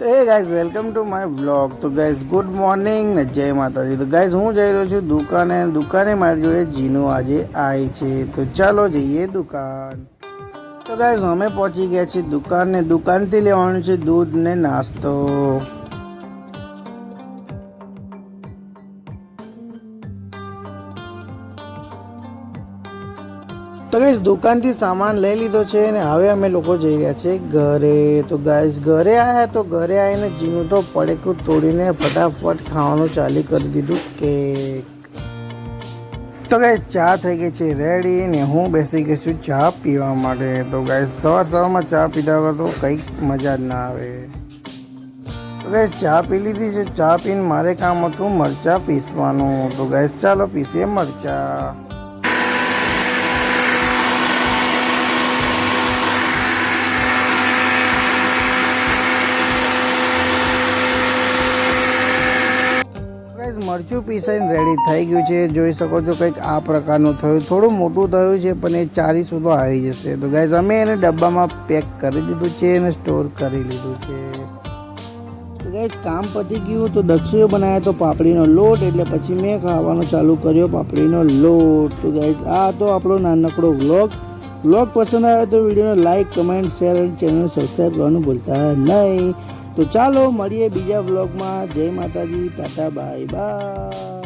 Hey guys welcome to my vlog. तो guys good morning ને જય માતાજી। તો ગાइस હું જઈ રહ્યો છું દુકાને મારી જોડે જીનુ આજે આવી છે, તો ચાલો જઈએ દુકાન। તો ગાइस અમે પહોંચી ગયા છીએ દુકાનથી લેવાનું છે દૂધ ને નાસ્તો। तो गाइस दुकान थी सामान लई लीधो छे ने हवे अमे लोको जई रह्या छे घरे। तो गाइस घरे आया तो घरे आवीने जीनू तो पड़ेकू तोड़ीने फटाफट खावानुं चालू करी दीधुं केक। तो गाइस चा थई गई छे रेडी ने हूँ बेसी गई छुं चा पीवा माटे। तो गाइस सवार चा पीधा वगर तो कई मजा ना आवे। तो गाइस चा पी लीधी छे। चा पीने मारे काम हतुं मरचा पीसवानुं। तो गाइस चालो पीसीए मरचा। मरचू पीसाઈને रेडी થઈ ગયું છે। જોઈ શકો છો કંઈક આ પ્રકારનું થયું, થોડું મોટું થયું છે પણ એ 40 સુધી આવી જશે। તો ગાઈઝ અમે એને ડબ્બામાં પેક કરી દીધું છે અને સ્ટોર કરી લીધું છે। તો ગાઈઝ કામ પતી ગયું તો દક્ષિયો બનાવ્યો તો પાપડીનો લોટ, એટલે પછી મેં ખાવાનું ચાલુ કર્યો પાપડીનો લોટ। તો ગાઈઝ આ તો આપણો નાનકડો વ્લોગ પસંદ આવ્યો તો વિડીયોને લાઈક કમેન્ટ શેર અને ચેનલને સબસ્ક્રાઈબ કરવાનું ભૂલતા નહીં। तो चलो મળીએ બીજા વ્લોગમાં। જય માતાજી, ટાટા બાય બાય।